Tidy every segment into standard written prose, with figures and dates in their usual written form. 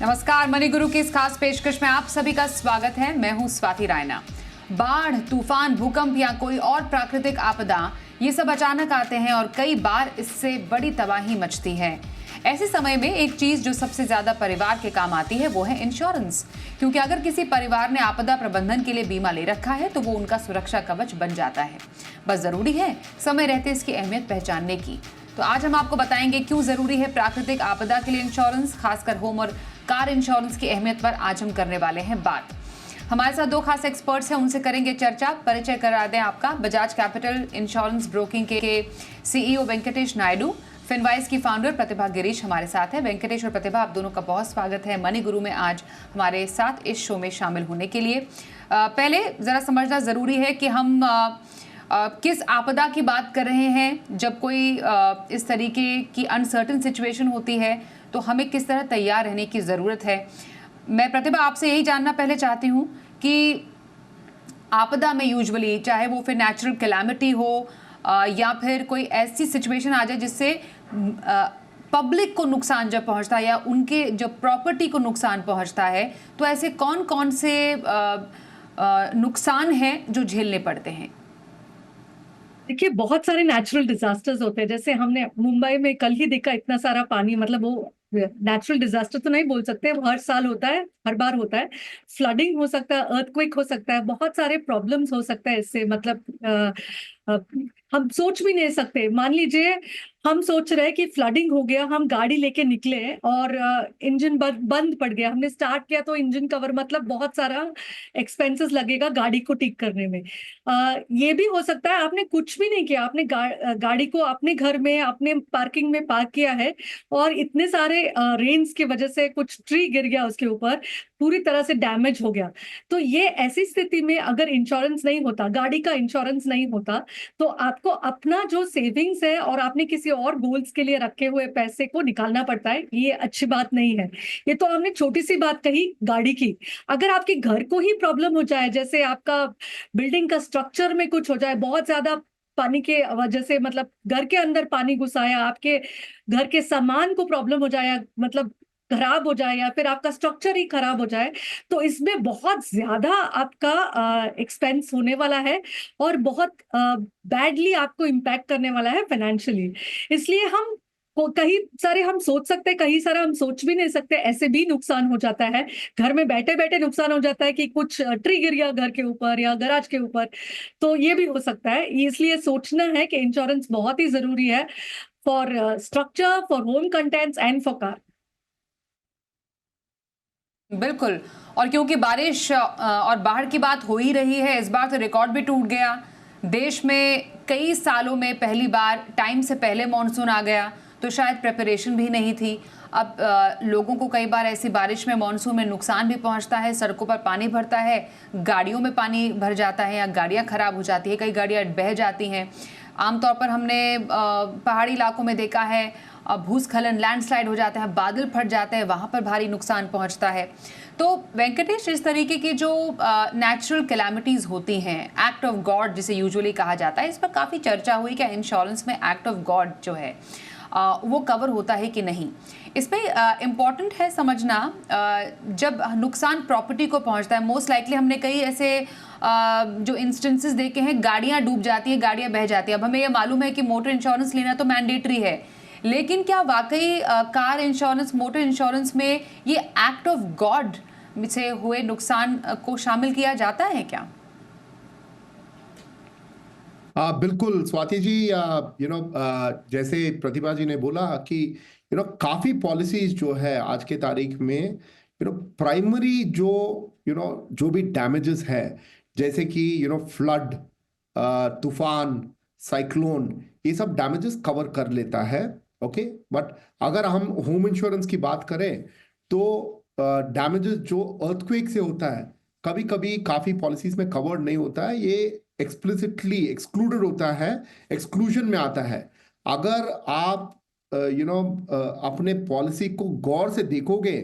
नमस्कार, मनी गुरु की इस खास पेशकश में आप सभी का स्वागत है। मैं हूं स्वाति रायना। बाढ़, तूफान, भूकंप या कोई और प्राकृतिक आपदा, ये सब अचानक आते हैं और कई बार इससे बड़ी तबाही मचती है। ऐसे समय में एक चीज जो सबसे ज्यादा परिवार के काम आती है वो है इंश्योरेंस, क्योंकि अगर किसी परिवार ने आपदा प्रबंधन के लिए बीमा ले रखा है तो वो उनका सुरक्षा कवच बन जाता है। बस जरूरी है समय रहते इसकी अहमियत पहचानने की। तो आज हम आपको बताएंगे क्यों जरूरी है प्राकृतिक आपदा के लिए इंश्योरेंस, खासकर होम और कार इंश्योरेंस की अहमियत पर आज हम करने वाले हैं बात। हमारे साथ दो खास एक्सपर्ट्स हैं, उनसे करेंगे चर्चा। परिचय करा दें आपका। बजाज कैपिटल इंश्योरेंस ब्रोकिंग के सीईओ वेंकटेश नायडू, फिनवाइज की फाउंडर प्रतिभा गिरीश हमारे साथ है। वेंकटेश और प्रतिभा, आप दोनों का बहुत स्वागत है मनी गुरु में आज हमारे साथ इस शो में शामिल होने के लिए। पहले जरा समझना जरूरी है कि हम किस आपदा की बात कर रहे हैं। जब कोई इस तरीके की अनसर्टेन सिचुएशन होती है तो हमें किस तरह तैयार रहने की ज़रूरत है। मैं प्रतिभा आपसे यही जानना पहले चाहती हूँ कि आपदा में यूजुअली, चाहे वो फिर नेचुरल कैलामिटी हो या फिर कोई ऐसी सिचुएशन आ जाए जिससे पब्लिक को नुकसान जब पहुंचता है या उनके जब प्रॉपर्टी को नुकसान पहुंचता है, तो ऐसे कौन कौन से नुकसान हैं जो झेलने पड़ते हैं? देखिए, बहुत सारे नेचुरल डिजास्टर्स होते हैं। जैसे हमने मुंबई में कल ही देखा, इतना सारा पानी। मतलब वो नेचुरल डिजास्टर तो नहीं बोल सकते, वो हर साल होता है, हर बार होता है। फ्लडिंग हो सकता है, अर्थक्वेक हो सकता है, बहुत सारे प्रॉब्लम्स हो सकता है इससे। मतलब हम सोच भी नहीं सकते। मान लीजिए हम सोच रहे हैं कि फ्लडिंग हो गया, हम गाड़ी लेके निकले और इंजन बंद पड़ गया। हमने स्टार्ट किया तो इंजन कवर, मतलब बहुत सारा एक्सपेंसेस लगेगा गाड़ी को ठीक करने में। ये भी हो सकता है आपने कुछ भी नहीं किया, आपने गाड़ी को अपने घर में, अपने पार्किंग में पार्क किया है और इतने सारे रेन्स की वजह से कुछ ट्री गिर गया उसके ऊपर, पूरी तरह से डैमेज हो गया। तो ये ऐसी स्थिति में अगर इंश्योरेंस नहीं होता, गाड़ी का इंश्योरेंस नहीं होता, तो आपको अपना जो सेविंग्स है और आपने किसी और गोल्स के लिए रखे हुए पैसे को निकालना पड़ता है। ये अच्छी बात नहीं है। ये तो हमने छोटी सी बात कही गाड़ी की। अगर आपके घर को ही प्रॉब्लम हो जाए, जैसे आपका बिल्डिंग का स्ट्रक्चर में कुछ हो जाए, बहुत ज्यादा पानी के वजह से, मतलब घर के अंदर पानी घुस आया, आपके घर के सामान को प्रॉब्लम हो जाए, मतलब खराब हो जाए, या फिर आपका स्ट्रक्चर ही खराब हो जाए, तो इसमें बहुत ज्यादा आपका एक्सपेंस होने वाला है और बहुत बैडली आपको इम्पैक्ट करने वाला है फाइनेंशियली। इसलिए कई सारे हम सोच सकते हैं, कई सारा हम सोच भी नहीं सकते। ऐसे भी नुकसान हो जाता है, घर में बैठे बैठे नुकसान हो जाता है कि कुछ ट्री गिर गया घर के ऊपर या गैराज के ऊपर, तो ये भी हो सकता है। इसलिए सोचना है कि इंश्योरेंस बहुत ही जरूरी है for structure, for home contents and for car. बिल्कुल। और क्योंकि बारिश और बाढ़ की बात हो ही रही है, इस बार तो रिकॉर्ड भी टूट गया। देश में कई सालों में पहली बार टाइम से पहले मॉनसून आ गया, तो शायद प्रिपरेशन भी नहीं थी। अब लोगों को कई बार ऐसी बारिश में, मॉनसून में नुकसान भी पहुंचता है। सड़कों पर पानी भरता है, गाड़ियों में पानी भर जाता है या गाड़ियां खराब हो जाती है, कई गाड़ियां बह जाती हैं। आमतौर पर हमने पहाड़ी इलाकों में देखा है भूस्खलन, लैंडस्लाइड हो जाता है, बादल फट जाते हैं, वहाँ पर भारी नुकसान पहुँचता है। तो वेंकटेश, इस तरीके की जो नेचुरल कैलामिटीज़ होती हैं, एक्ट ऑफ गॉड जिसे यूजुअली कहा जाता है, इस पर काफ़ी चर्चा हुई कि इंश्योरेंस में एक्ट ऑफ गॉड जो है वो कवर होता है कि नहीं। इसमें इम्पॉर्टेंट है समझना, जब नुकसान प्रॉपर्टी को पहुंचता है, मोस्ट लाइकली हमने कई ऐसे जो इंस्टेंसेस देखे हैं, गाड़ियां डूब जाती हैं, गाड़ियां बह जाती हैं। अब हमें यह मालूम है कि मोटर इंश्योरेंस लेना तो मैंडेटरी है, लेकिन क्या वाकई कार इंश्योरेंस, मोटर इंश्योरेंस में ये एक्ट ऑफ गॉड से हुए नुकसान को शामिल किया जाता है क्या? बिल्कुल स्वाति जी। जैसे प्रतिभा जी ने बोला कि काफी पॉलिसीज जो है आज के तारीख में, प्राइमरी जो भी डैमेजेस है, जैसे कि फ्लड, तूफान, साइक्लोन, ये सब डैमेजेस कवर कर लेता है। ओके, बट अगर हम होम इंश्योरेंस की बात करें तो डैमेजेस जो अर्थक्वेक से होता है, कभी कभी काफी पॉलिसीज में कवर्ड नहीं होता है। ये एक्सप्लिसिटली एक्सक्लूडेड होता है, एक्सक्लूजन में आता है। अगर आप अपने पॉलिसी को गौर से देखोगे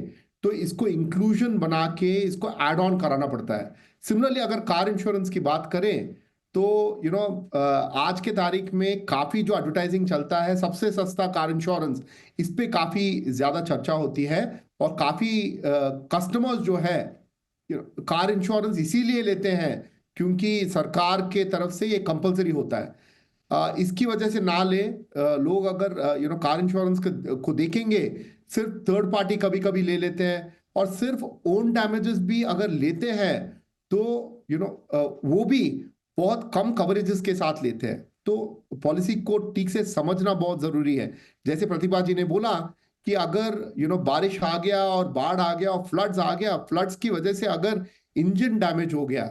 तो इसको इंक्लूजन बना के इसको ऐड ऑन कराना पड़ता है। सिमिलरली अगर कार इंश्योरेंस की बात करें तो आज के तारीख में काफी जो एडवर्टाइजिंग चलता है, सबसे सस्ता कार इंश्योरेंस, इस पे काफी ज्यादा चर्चा होती है और काफी कस्टमर्स जो है कार इंश्योरेंस इसीलिए लेते हैं क्योंकि सरकार के तरफ से ये कंपलसरी होता है। इसकी वजह से ना ले लोग अगर कार इंश्योरेंस को देखेंगे, सिर्फ थर्ड पार्टी कभी कभी ले लेते हैं और सिर्फ ओन डैमेजेस भी अगर लेते हैं तो वो भी बहुत कम कवरेजेस के साथ लेते हैं। तो पॉलिसी को ठीक से समझना बहुत जरूरी है। जैसे प्रतिभा जी ने बोला कि अगर बारिश आ गया और बाढ़ आ गया और फ्लड्स आ गया, फ्लड्स की वजह से अगर इंजन डैमेज हो गया,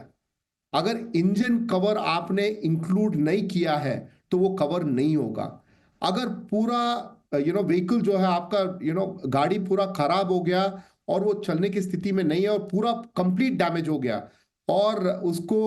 अगर इंजन कवर आपने इंक्लूड नहीं किया है तो वो कवर नहीं होगा। अगर पूरा व्हीकल जो है आपका गाड़ी पूरा खराब हो गया और वो चलने की स्थिति में नहीं है और पूरा कंप्लीट डैमेज हो गया और उसको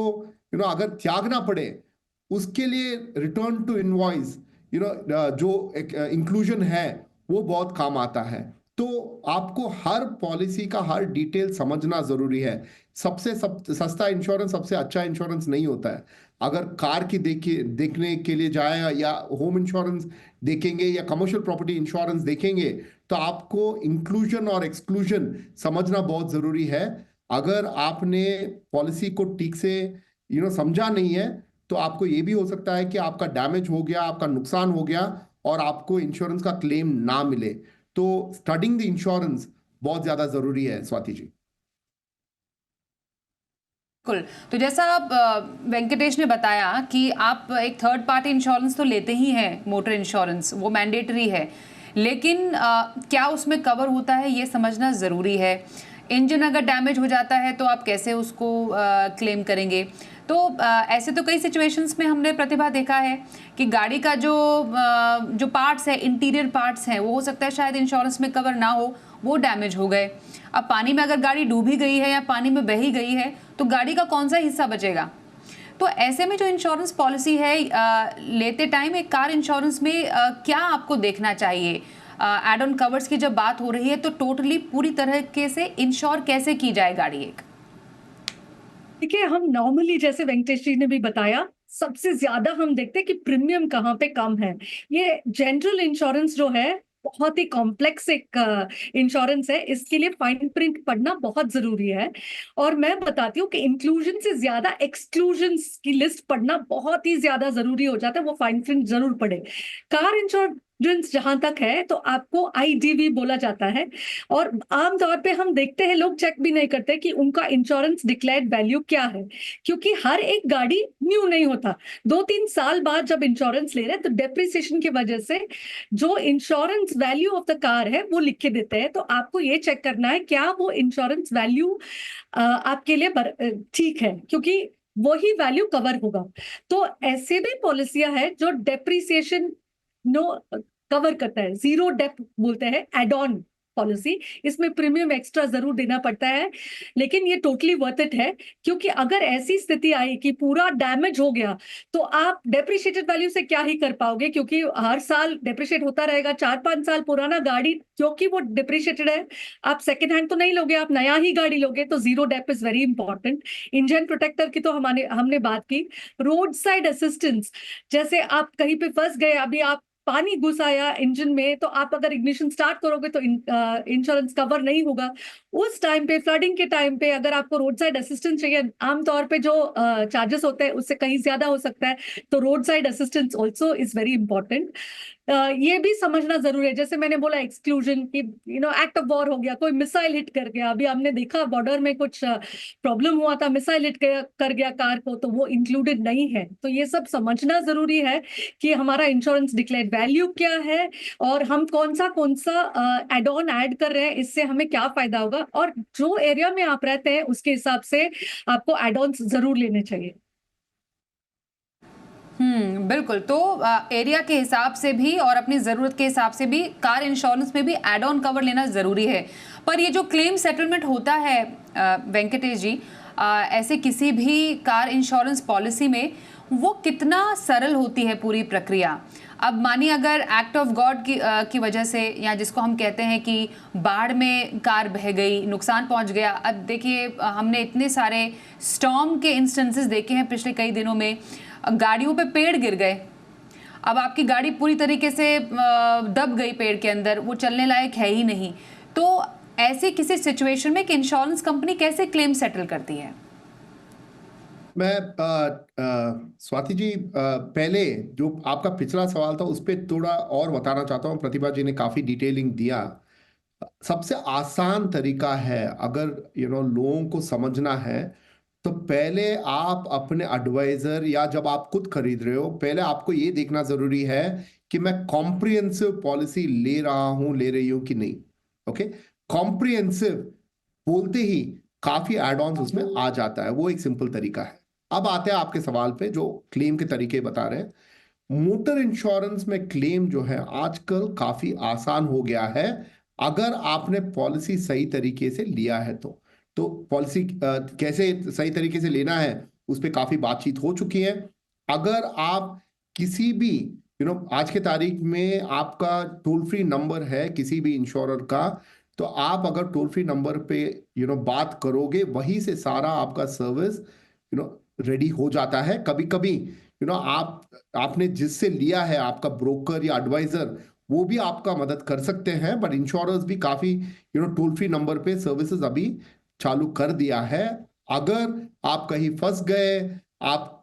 अगर त्यागना पड़े, उसके लिए रिटर्न टू इनवॉइस जो इंक्लूजन है वो बहुत काम आता है। तो आपको हर पॉलिसी का हर डिटेल समझना जरूरी है। सबसे सस्ता इंश्योरेंस सबसे अच्छा इंश्योरेंस नहीं होता है। अगर कार की देखने के लिए जाए या होम इंश्योरेंस देखेंगे या कमर्शियल प्रॉपर्टी इंश्योरेंस देखेंगे तो आपको इंक्लूजन और एक्सक्लूजन समझना बहुत जरूरी है। अगर आपने पॉलिसी को ठीक से समझा नहीं है तो आपको ये भी हो सकता है कि आपका डैमेज हो गया, आपका नुकसान हो गया और आपको इंश्योरेंस का क्लेम ना मिले। तो स्टडिंग द इंश्योरेंस बहुत ज्यादा जरूरी है स्वाति जी। बिल्कुल। तो जैसा आप वेंकटेश ने बताया कि आप एक थर्ड पार्टी इंश्योरेंस तो लेते ही हैं, मोटर इंश्योरेंस वो मैंडेटरी है, लेकिन क्या उसमें कवर होता है ये समझना ज़रूरी है। इंजन अगर डैमेज हो जाता है तो आप कैसे उसको क्लेम करेंगे। तो ऐसे तो कई सिचुएशंस में हमने प्रतिभा देखा है कि गाड़ी का जो पार्ट्स है, इंटीरियर पार्ट्स हैं, वो हो सकता है शायद इंश्योरेंस में कवर ना हो, वो डैमेज हो गए। अब पानी में अगर गाड़ी डूबी गई है या पानी में बही गई है तो गाड़ी का कौन सा हिस्सा बचेगा। तो ऐसे में जो इंश्योरेंस पॉलिसी है लेते टाइम एक कार इंश्योरेंस में क्या आपको देखना चाहिए। एड ऑन कवर्स की जब बात हो रही है तो टोटली पूरी तरह से इंश्योर कैसे की जाए गाड़ी एक। देखिए, हम नॉर्मली जैसे वेंकटेश जी ने भी बताया, सबसे ज्यादा हम देखते हैं कि प्रीमियम कहाँ पे कम है। ये जनरल इंश्योरेंस जो है बहुत ही कॉम्प्लेक्स एक इंश्योरेंस है, इसके लिए फाइन प्रिंट पढ़ना बहुत जरूरी है। और मैं बताती हूँ कि इंक्लूजन से ज्यादा एक्सक्लूजन्स की लिस्ट पढ़ना बहुत ही ज्यादा जरूरी हो जाता है, वो फाइन प्रिंट जरूर पढ़े। कार इंश्योरेंस जहां तक है तो आपको आईडीवी बोला जाता है और आमतौर पे हम देखते हैं लोग चेक भी नहीं करते कि उनका इंश्योरेंस डिक्लेयर्ड वैल्यू क्या है, क्योंकि हर एक गाड़ी न्यू नहीं होता। 2-3 साल बाद जब इंश्योरेंस ले रहे हैं तो डेप्रिसिएशन की वजह से जो insurance value of the car है वो लिख के देते हैं। तो आपको ये चेक करना है क्या वो इंश्योरेंस वैल्यू आपके लिए ठीक है, क्योंकि वही वैल्यू कवर होगा। तो ऐसे भी पॉलिसियां है जो डेप्रिसिएशन कवर करता है, जीरो डेप बोलते हैं एड ऑन पॉलिसी। इसमें प्रीमियम एक्स्ट्रा जरूर देना पड़ता है, लेकिन ये टोटली वर्थ इट है, क्योंकि अगर ऐसी स्थिति आई कि पूरा डैमेज हो गया तो आप डेप्रिशिएटेड वैल्यू से क्या ही कर पाओगे, क्योंकि हर साल डेप्रिशिएट होता रहेगा। 4-5 साल पुराना गाड़ी क्योंकि वो डेप्रिशिएटेड है, आप सेकेंड हैंड तो नहीं लोगे, आप नया ही गाड़ी लोगे। तो zero dep is very important. Engine protector की तो हमने बात की। रोड साइड असिस्टेंस, जैसे आप कहीं पे फंस गए, अभी आप पानी घुस आया इंजन में, तो आप अगर इग्निशन स्टार्ट करोगे तो इंश्योरेंस कवर नहीं होगा। उस टाइम पे, फ्लडिंग के टाइम पे अगर आपको रोड साइड असिस्टेंस चाहिए, आमतौर पे जो चार्जेस होते हैं उससे कहीं ज्यादा हो सकता है, तो road side assistance also is very important. ये भी समझना जरूरी है, जैसे मैंने बोला एक्सक्लूजन की, एक्ट ऑफ वॉर हो गया, कोई मिसाइल हिट कर गया। अभी हमने देखा बॉर्डर में कुछ प्रॉब्लम हुआ था, मिसाइल हिट कर गया कार को, तो वो इंक्लूडेड नहीं है। तो ये सब समझना जरूरी है कि हमारा इंश्योरेंस डिक्लेयर्ड वैल्यू क्या है और हम कौन सा एड ऑन ऐड कर रहे हैं, इससे हमें क्या फायदा होगा, और जो एरिया में आप रहते हैं उसके हिसाब से आपको एड ऑन्स जरूर लेने चाहिए। बिल्कुल। तो एरिया के हिसाब से भी और अपनी ज़रूरत के हिसाब से भी कार इंश्योरेंस में भी एड ऑन कवर लेना ज़रूरी है। पर ये जो क्लेम सेटलमेंट होता है वेंकटेश जी, ऐसे किसी भी कार इंश्योरेंस पॉलिसी में वो कितना सरल होती है पूरी प्रक्रिया। अब मानिए अगर एक्ट ऑफ गॉड की वजह से, या जिसको हम कहते हैं कि बाढ़ में कार बह गई, नुकसान पहुंच गया। अब देखिए हमने इतने सारे स्टॉर्म के इंस्टेंसेस देखे हैं पिछले कई दिनों में, गाड़ियों पे पेड़ गिर गए, अब आपकी गाड़ी पूरी तरीके से दब गई पेड़ के अंदर, वो चलने लायक है ही नहीं। तो ऐसे किसी सिचुएशन में कि इंश्योरेंस कंपनी कैसे क्लेम सेटल करती है? मैं स्वाति जी, पहले जो आपका पिछला सवाल था उस पर थोड़ा और बताना चाहता हूँ। प्रतिभा जी ने काफी डिटेलिंग दिया। सबसे आसान तरीका है, अगर लोगों को समझना है, तो पहले आप अपने एडवाइजर या जब आप खुद खरीद रहे हो, पहले आपको ये देखना जरूरी है कि मैं कॉम्प्रिहेंसिव पॉलिसी ले रहा हूं, ले रही हूं कि नहीं। ओके, कॉम्प्रिहेंसिव बोलते ही काफी एड ऑन्स उसमें आ जाता है, वो एक सिंपल तरीका है। अब आते हैं आपके सवाल पे, जो क्लेम के तरीके बता रहे हैं। मोटर इंश्योरेंस में क्लेम जो है आजकल काफी आसान हो गया है, अगर आपने पॉलिसी सही तरीके से लिया है तो पॉलिसी कैसे सही तरीके से लेना है उस पर काफी बातचीत हो चुकी है। अगर आप किसी भी आज के तारीख में आपका टोल फ्री नंबर है किसी भी इंश्योरर का, तो आप अगर टोल फ्री नंबर पे बात करोगे, वहीं से सारा आपका सर्विस रेडी हो जाता है। कभी कभी आपने जिससे लिया है, आपका ब्रोकर या एडवाइजर, वो भी आपका मदद कर सकते हैं, बट इंश्योरर्स भी काफी टोल फ्री नंबर पे सर्विसेज अभी चालू कर दिया है। अगर आप कहीं फंस गए, आपका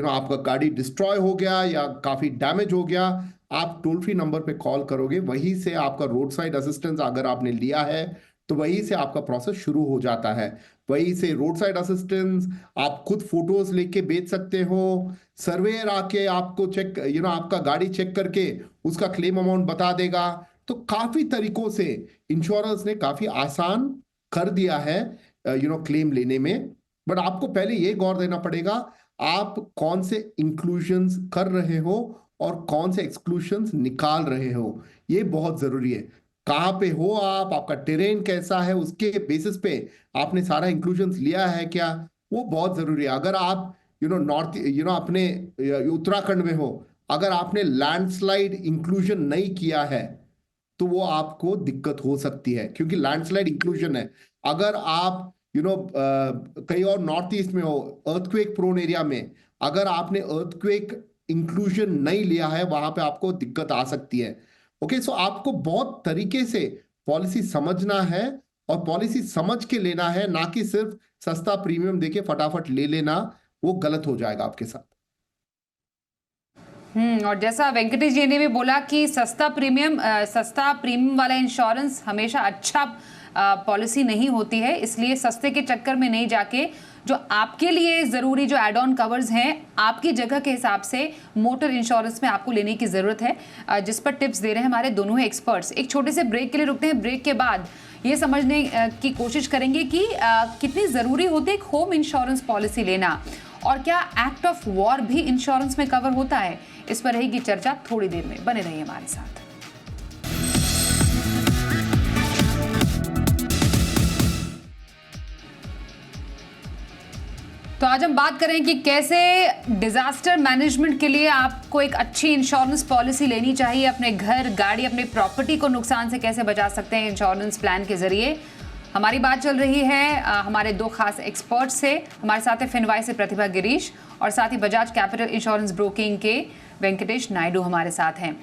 आपका गाड़ी डिस्ट्रॉय हो गया या काफी डैमेज हो गया, आप टोल फ्री नंबर पे कॉल करोगे, वहीं से आपका रोड साइड असिस्टेंस अगर आपने लिया है तो वहीं से आपका प्रोसेस शुरू हो जाता है। वहीं से रोड साइड असिस्टेंस, आप खुद फोटोज लेके बेच सकते हो, सर्वेयर आके आपको चेक आपका गाड़ी चेक करके उसका क्लेम अमाउंट बता देगा। तो काफी तरीकों से इंश्योरेंस ने काफी आसान कर दिया है क्लेम लेने में। बट आपको पहले ये गौर देना पड़ेगा आप कौन से इंक्लूजन्स कर रहे हो और कौन से एक्सक्लूजन्स निकाल रहे हो, ये बहुत जरूरी है। कहाँ पे हो आप, आपका टेरेन कैसा है, उसके बेसिस पे आपने सारा इंक्लूजन्स लिया है क्या, वो बहुत जरूरी है। अगर आप नॉर्थ अपने उत्तराखंड में हो, अगर आपने लैंडस्लाइड इंक्लूजन नहीं किया है तो वो आपको दिक्कत हो सकती है, क्योंकि लैंडस्लाइड इंक्लूजन है। अगर आप कहीं और नॉर्थ ईस्ट में हो, अर्थक्वेक प्रोन एरिया में, अगर आपने अर्थक्वेक इंक्लूजन नहीं लिया है, वहां पे आपको दिक्कत आ सकती है। ओके, सो आपको बहुत तरीके से पॉलिसी समझना है और पॉलिसी समझ के लेना है, ना कि सिर्फ सस्ता प्रीमियम देके फटाफट ले लेना, वो गलत हो जाएगा आपके साथ। और जैसा वेंकटेश जी ने भी बोला कि सस्ता प्रीमियम वाला इंश्योरेंस हमेशा अच्छा पॉलिसी नहीं होती है, इसलिए सस्ते के चक्कर में नहीं जाके जो आपके लिए ज़रूरी जो एड ऑन कवर्स हैं आपकी जगह के हिसाब से मोटर इंश्योरेंस में आपको लेने की ज़रूरत है, जिस पर टिप्स दे रहे हैं हमारे दोनों ही एक्सपर्ट्स। एक छोटे से ब्रेक के लिए रुकते हैं, ब्रेक के बाद ये समझने की कोशिश करेंगे कि कितनी ज़रूरी होती है एक होम इंश्योरेंस पॉलिसी लेना, और क्या एक्ट ऑफ वॉर भी इंश्योरेंस में कवर होता है। इस पर रहेगी चर्चा थोड़ी देर में, बने रहिए हमारे साथ। तो आज हम बात करें कि कैसे डिजास्टर मैनेजमेंट के लिए आपको एक अच्छी इंश्योरेंस पॉलिसी लेनी चाहिए, अपने घर, गाड़ी, अपने प्रॉपर्टी को नुकसान से कैसे बचा सकते हैं इंश्योरेंस प्लान के जरिए। हमारी बात चल रही है हमारे दो खास एक्सपर्ट से। हमारे साथ है फिनवाई से प्रतिभा गिरीश और साथ ही बजाज कैपिटल इंश्योरेंस ब्रोकिंग के वेंकटेश नायडू हमारे साथ हैं।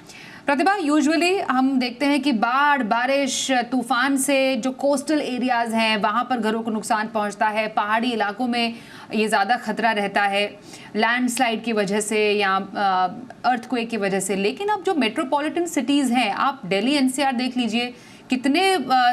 प्रतिभा, यूजुअली हम देखते हैं कि बाढ़, बारिश, तूफान से जो कोस्टल एरियाज हैं वहाँ पर घरों को नुकसान पहुँचता है, पहाड़ी इलाकों में ये ज़्यादा खतरा रहता है लैंडस्लाइड की वजह से या अर्थक्वेक की वजह से। लेकिन अब जो मेट्रोपॉलिटन सिटीज़ हैं, आप दिल्ली एनसीआर देख लीजिए, कितने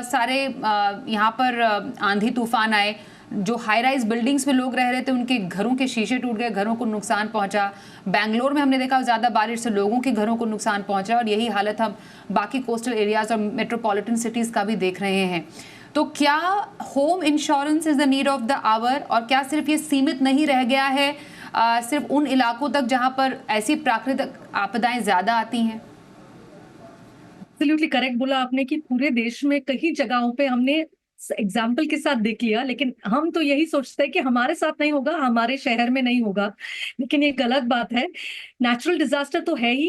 सारे यहाँ पर आंधी तूफान आए, जो हाई राइज बिल्डिंग्स में लोग रह रहे थे उनके घरों के शीशे टूट गए, घरों को नुकसान पहुंचा। बेंगलोर में हमने देखा ज़्यादा बारिश से लोगों के घरों को नुकसान पहुंचा, और यही हालत हम बाकी कोस्टल एरियाज और मेट्रोपॉलिटन सिटीज़ का भी देख रहे हैं। तो क्या home insurance is the need of the hour, और क्या सिर्फ ये सीमित नहीं रह गया है सिर्फ उन इलाकों तक जहाँ पर ऐसी प्राकृतिक आपदाएं ज़्यादा आती हैं? एब्सोल्युटली करेक्ट बोला आपने कि पूरे देश में कई जगहों पे हमने एग्जाम्पल के साथ देख लिया, लेकिन हम तो यही सोचते हैं कि हमारे साथ नहीं होगा, हमारे शहर में नहीं होगा, लेकिन ये गलत बात है। नेचुरल डिजास्टर तो है ही,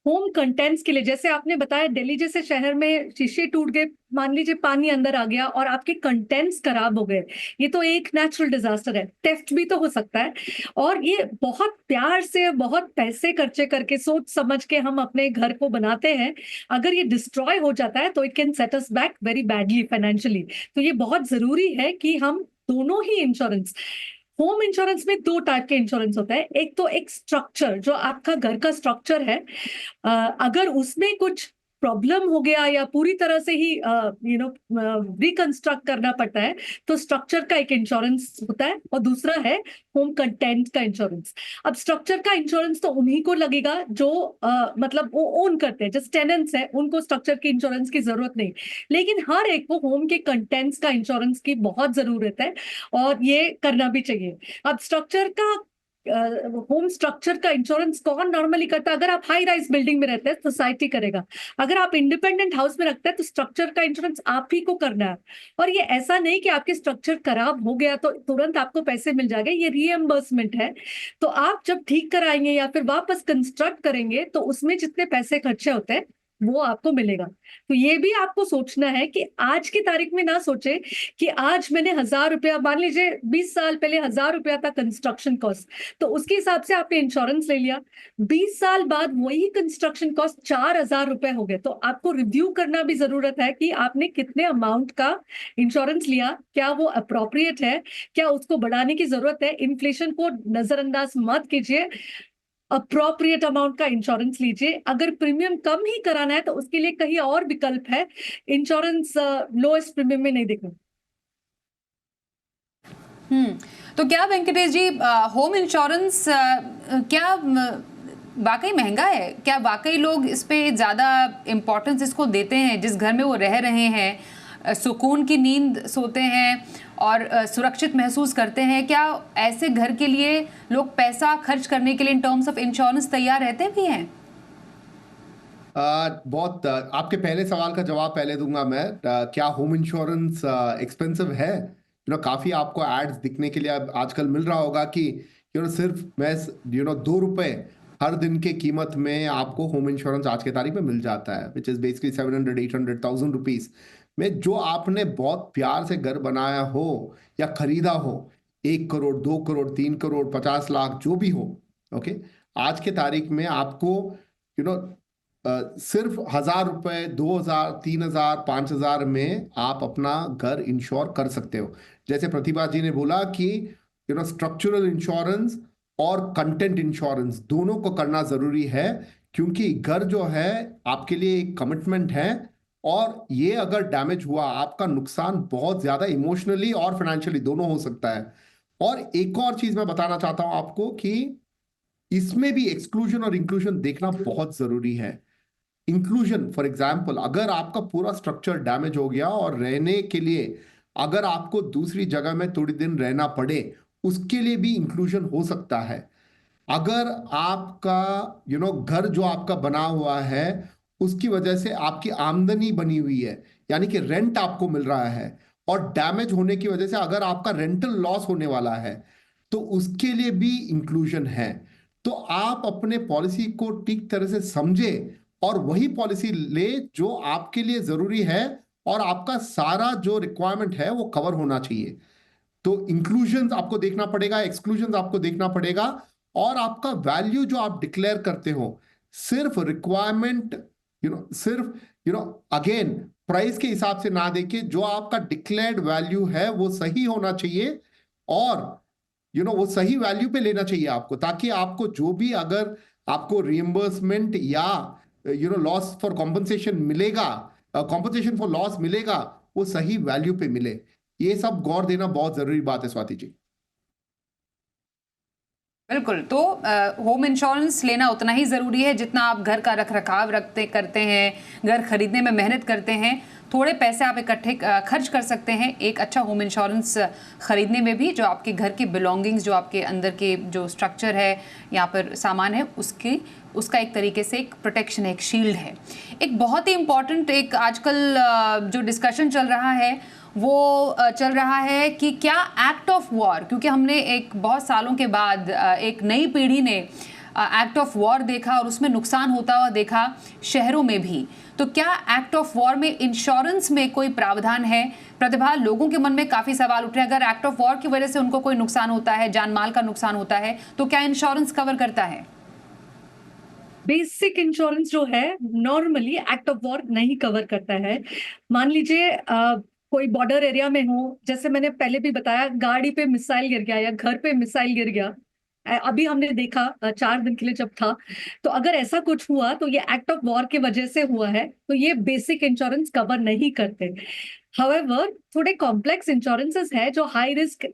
होम कंटेंट्स के लिए, जैसे आपने बताया दिल्ली जैसे शहर में शीशे टूट गए, मान लीजिए पानी अंदर आ गया और आपके कंटेंट्स खराब हो गए, ये तो एक नेचुरल डिजास्टर है। थेफ्ट भी तो हो सकता है, और ये बहुत प्यार से, बहुत पैसे खर्चे करके, सोच समझ के हम अपने घर को बनाते हैं। अगर ये डिस्ट्रॉय हो जाता है तो it can set us back very badly financially. तो ये बहुत जरूरी है कि हम दोनों ही इंश्योरेंस, होम इंश्योरेंस में दो टाइप के इंश्योरेंस होता है। एक तो एक स्ट्रक्चर, जो आपका घर का स्ट्रक्चर है, अगर उसमें कुछ प्रॉब्लम हो गया या पूरी तरह से ही रिकंस्ट्रक्ट करना पड़ता है, तो स्ट्रक्चर का एक इंश्योरेंस होता है, और दूसरा है होम कंटेंट का इंश्योरेंस। अब स्ट्रक्चर का इंश्योरेंस तो उन्हीं को लगेगा जो मतलब वो ओन करते हैं, जस्ट टेनेंट्स है, उनको स्ट्रक्चर की इंश्योरेंस की जरूरत नहीं। लेकिन हर एक को होम के कंटेंट्स का इंश्योरेंस की बहुत जरूरत है, और ये करना भी चाहिए। अब स्ट्रक्चर का, होम स्ट्रक्चर का इंश्योरेंस कौन नॉर्मली करता है? अगर आप हाई राइज बिल्डिंग में रहते हैं, सोसाइटी करेगा। अगर आप इंडिपेंडेंट हाउस में रखते हैं, तो स्ट्रक्चर का इंश्योरेंस आप ही को करना है। और ये ऐसा नहीं कि आपके स्ट्रक्चर खराब हो गया तो तुरंत आपको पैसे मिल जाएंगे, ये रीएम्बर्समेंट है। तो आप जब ठीक कराएंगे या फिर वापस कंस्ट्रक्ट करेंगे, तो उसमें जितने पैसे खर्चे होते हैं वो आपको मिलेगा। तो ये भी आपको सोचना है कि आज की तारीख में ना सोचे कि आज मैंने 1,000 रुपया, मान लीजिए 20 साल पहले 1,000 रुपया था कंस्ट्रक्शन कॉस्ट, तो उसके हिसाब से आपने इंश्योरेंस ले लिया। 20 साल बाद वही कंस्ट्रक्शन कॉस्ट 4,000 रुपए हो गए, तो आपको रिव्यू करना भी जरूरत है कि आपने कितने अमाउंट का इंश्योरेंस लिया, क्या वो अप्रोप्रिएट है, क्या उसको बढ़ाने की जरूरत है। इन्फ्लेशन को नजरअंदाज मत कीजिए, अप्रोप्रिएट अमाउंट का इंश्योरेंस लीजिए। अगर प्रीमियम कम ही कराना है तो उसके लिए कहीं और विकल्प है, इंश्योरेंस लोएस्ट प्रीमियम में नहीं देखना। तो क्या वेंकटेश जी, होम इंश्योरेंस क्या वाकई महंगा है? क्या वाकई लोग इस पे ज्यादा इम्पोर्टेंस इसको देते हैं? जिस घर में वो रह रहे हैं, सुकून की नींद सोते हैं और सुरक्षित महसूस करते हैं, क्या ऐसे घर के लिए लोग पैसा खर्च करने के लिए इन टर्म्स ऑफ इंश्योरेंस तैयार रहते भी हैं? बहुत आपके पहले सवाल का जवाब पहले दूंगा मैं। क्या होम इंश्योरेंस एक्सपेंसिव है? काफी आपको एड्स दिखने के लिए अब आजकल मिल रहा होगा कि सिर्फ मैं 2 रुपए हर दिन के कीमत में आपको होम इंश्योरेंस आज के तारीख में मिल जाता है, विच इज बेसिकली 700-800,000 रुपीज में जो आपने बहुत प्यार से घर बनाया हो या खरीदा हो, 1 करोड़ 2 करोड़ 3 करोड़ 50 लाख जो भी हो, ओके, आज के तारीख में आपको सिर्फ 1,000 रुपए, 2,000, 3,000, 5,000 में आप अपना घर इंश्योर कर सकते हो। जैसे प्रतिभा जी ने बोला कि स्ट्रक्चरल इंश्योरेंस और कंटेंट इंश्योरेंस दोनों को करना जरूरी है, क्योंकि घर जो है आपके लिए एक कमिटमेंट है, और ये अगर डैमेज हुआ, आपका नुकसान बहुत ज्यादा इमोशनली और फाइनेंशियली दोनों हो सकता है। और एक और चीज मैं बताना चाहता हूं आपको कि इसमें भी एक्सक्लूजन और इंक्लूजन देखना बहुत जरूरी है। इंक्लूजन, फॉर एग्जाम्पल, अगर आपका पूरा स्ट्रक्चर डैमेज हो गया और रहने के लिए अगर आपको दूसरी जगह में थोड़ी दिन रहना पड़े, उसके लिए भी इंक्लूजन हो सकता है। अगर आपका घर जो आपका बना हुआ है उसकी वजह से आपकी आमदनी बनी हुई है, यानी कि रेंट आपको मिल रहा है, और डैमेज होने की वजह से अगर आपका रेंटल लॉस होने वाला है, तो उसके लिए भी इंक्लूजन है। तो आप अपने पॉलिसी को ठीक तरह से समझे और वही पॉलिसी ले जो आपके लिए जरूरी है, और आपका सारा जो रिक्वायरमेंट है वो कवर होना चाहिए। तो इंक्लूजन आपको देखना पड़ेगा, एक्सक्लूजन आपको देखना पड़ेगा, और आपका वैल्यू जो आप डिक्लेयर करते हो सिर्फ रिक्वायरमेंट सिर्फ अगेन प्राइस के हिसाब से ना देके, जो आपका डिक्लेयर्ड वैल्यू है वो सही होना चाहिए, और वो सही वैल्यू पे लेना चाहिए आपको, ताकि आपको जो भी अगर आपको रिएम्बर्समेंट या लॉस फॉर कॉम्पनसेशन मिलेगा, कॉम्पनसेशन फॉर लॉस मिलेगा, वो सही वैल्यू पे मिले। ये सब गौर देना बहुत जरूरी बात है स्वाति जी। बिल्कुल। तो होम इंश्योरेंस लेना उतना ही ज़रूरी है जितना आप घर का रखरखाव करते हैं, घर खरीदने में मेहनत करते हैं। थोड़े पैसे आप इकट्ठे खर्च कर सकते हैं एक अच्छा होम इंश्योरेंस खरीदने में भी, जो आपके घर की बिलोंगिंग्स, जो आपके अंदर के जो स्ट्रक्चर है, यहाँ पर सामान है, उसका एक तरीके से एक प्रोटेक्शन है, एक शील्ड है। एक बहुत ही इम्पॉर्टेंट एक आजकल जो डिस्कशन चल रहा है वो चल रहा है कि क्या एक्ट ऑफ वॉर, क्योंकि हमने एक बहुत सालों के बाद एक नई पीढ़ी ने एक्ट ऑफ वॉर देखा और उसमें नुकसान होता हुआ देखा शहरों में भी। तो क्या एक्ट ऑफ वॉर में इंश्योरेंस में कोई प्रावधान है? प्रतिभा, लोगों के मन में काफी सवाल उठ रहे हैं, अगर एक्ट ऑफ वॉर की वजह से उनको कोई नुकसान होता है, जान माल का नुकसान होता है, तो क्या इंश्योरेंस कवर करता है? बेसिक इंश्योरेंस जो है नॉर्मली एक्ट ऑफ वॉर नहीं कवर करता है। मान लीजिए कोई बॉर्डर एरिया में हो, जैसे मैंने पहले भी बताया, गाड़ी पे मिसाइल गिर गया या घर पे मिसाइल गिर गया, अभी हमने देखा 4 दिन के लिए जब था, तो अगर ऐसा कुछ हुआ तो ये एक्ट ऑफ वॉर की वजह से हुआ है, तो ये बेसिक इंश्योरेंस कवर नहीं करते। हाउएवर थोड़े कॉम्प्लेक्स इंश्योरेंसेस है जो हाई रिस्क,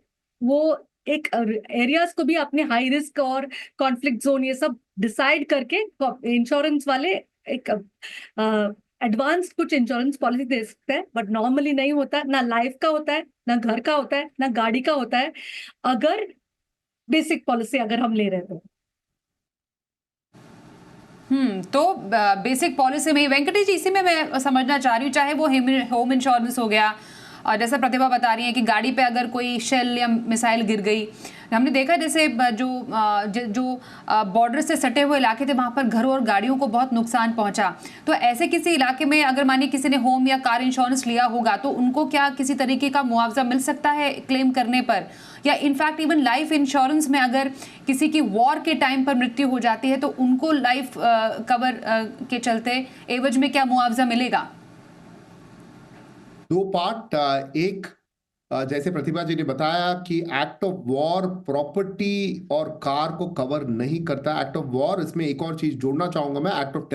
वो एक एरियाज को भी अपने हाई रिस्क और कॉन्फ्लिक्ट जोन ये सब डिसाइड करके इंश्योरेंस वाले एक एडवांस कुछ इंश्योरेंस पॉलिसी दे सकते हैं, बट नॉर्मली नहीं होता। ना लाइफ का होता है, ना घर का होता है, ना गाड़ी का होता है, अगर बेसिक पॉलिसी अगर हम ले रहे हैं तो। तो बेसिक पॉलिसी में वेंकटेश जी, इसी में मैं समझना चाह रही हूँ, चाहे वो होम इंश्योरेंस हो गया, और जैसा प्रतिभा बता रही है कि गाड़ी पे अगर कोई शेल या मिसाइल गिर गई, हमने देखा जैसे जो बॉर्डर से सटे हुए इलाके थे वहां पर घरों और गाड़ियों को बहुत नुकसान पहुंचा। तो ऐसे किसी इलाके में अगर मानिए किसी ने होम या कार इंश्योरेंस लिया होगा तो उनको क्या किसी तरीके का मुआवजा मिल सकता है क्लेम करने पर? या इनफैक्ट इवन लाइफ इंश्योरेंस में अगर किसी की वॉर के टाइम पर मृत्यु हो जाती है तो उनको लाइफ कवर के चलते एवज में क्या मुआवजा मिलेगा? 2 पार्ट। एक, जैसे प्रतिभा जी ने बताया कि एक्ट ऑफ वॉर प्रॉपर्टी और कार को कवर नहीं करता एक्ट ऑफ वॉर। इसमें एक और चीज जोड़ना चाहूंगा मैं, act of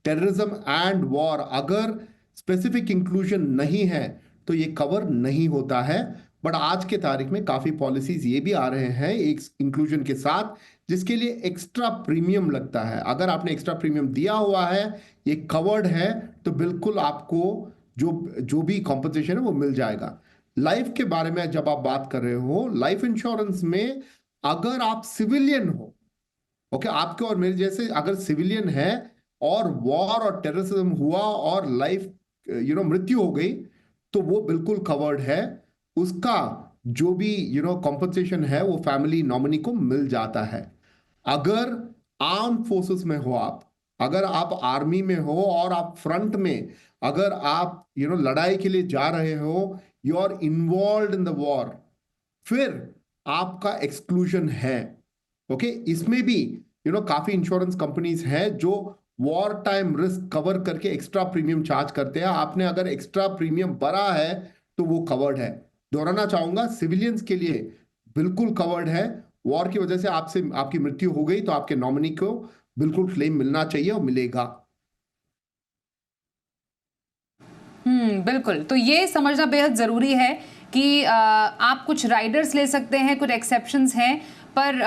terrorism and war, अगर स्पेसिफिक इंक्लूजन नहीं है तो ये कवर नहीं होता है। बट आज के तारीख में काफी पॉलिसीज ये भी आ रहे हैं एक इंक्लूजन के साथ, जिसके लिए एक्स्ट्रा प्रीमियम लगता है। अगर आपने एक्स्ट्रा प्रीमियम दिया हुआ है, ये कवर्ड है, तो बिल्कुल आपको जो भी कॉम्पनसेशन है वो मिल जाएगा। लाइफ के बारे में जब आप बात कर रहे हो, लाइफ इंश्योरेंस में अगर आप सिविलियन हो, ओके, आपके और मेरे जैसे अगर सिविलियन है और वॉर और टेररिज्म हुआ और लाइफ मृत्यु हो गई, तो वो बिल्कुल कवर्ड है। उसका जो भी कॉम्पनसेशन है वो फैमिली नॉमिनी को मिल जाता है। अगर आर्म फोर्सेस में हो आप, अगर आप आर्मी में हो और आप फ्रंट में, अगर आप लड़ाई के लिए जा रहे हो, you are involve in the war, फिर आपका एक्सक्लूजन है। ओके, इसमें भी काफी इंश्योरेंस कंपनीज हैं जो वॉर टाइम रिस्क कवर करके एक्स्ट्रा प्रीमियम चार्ज करते हैं। आपने अगर एक्स्ट्रा प्रीमियम भरा है तो वो कवर्ड है। दोहराना चाहूंगा, सिविलियंस के लिए बिल्कुल कवर्ड है। वॉर की वजह से आपकी मृत्यु हो गई तो आपके नॉमिनी को बिल्कुल क्लेम मिलना चाहिए और मिलेगा। बिल्कुल। तो ये समझना बेहद ज़रूरी है कि आप कुछ राइडर्स ले सकते हैं, कुछ एक्सेप्शंस हैं, पर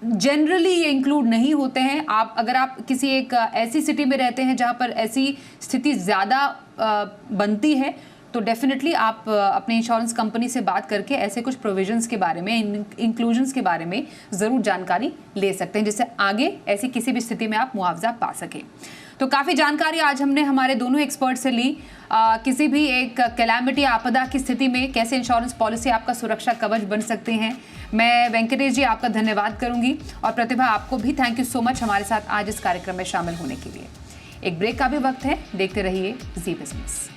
जनरली ये इंक्लूड नहीं होते हैं। अगर आप किसी एक ऐसी सिटी में रहते हैं जहां पर ऐसी स्थिति ज़्यादा बनती है, तो डेफिनेटली आप अपने इंश्योरेंस कंपनी से बात करके ऐसे कुछ प्रोविजंस के बारे में, इंक्लूजन्स के बारे में ज़रूर जानकारी ले सकते हैं, जिससे आगे ऐसी किसी भी स्थिति में आप मुआवजा पा सकें। तो काफ़ी जानकारी आज हमने हमारे दोनों एक्सपर्ट से ली। किसी भी एक कैलामिटी, आपदा की स्थिति में कैसे इंश्योरेंस पॉलिसी आपका सुरक्षा कवच बन सकते हैं। मैं वेंकटेश जी आपका धन्यवाद करूंगी, और प्रतिभा आपको भी थैंक यू सो मच हमारे साथ आज इस कार्यक्रम में शामिल होने के लिए। एक ब्रेक का भी वक्त है, देखते रहिए जी बिजनेस।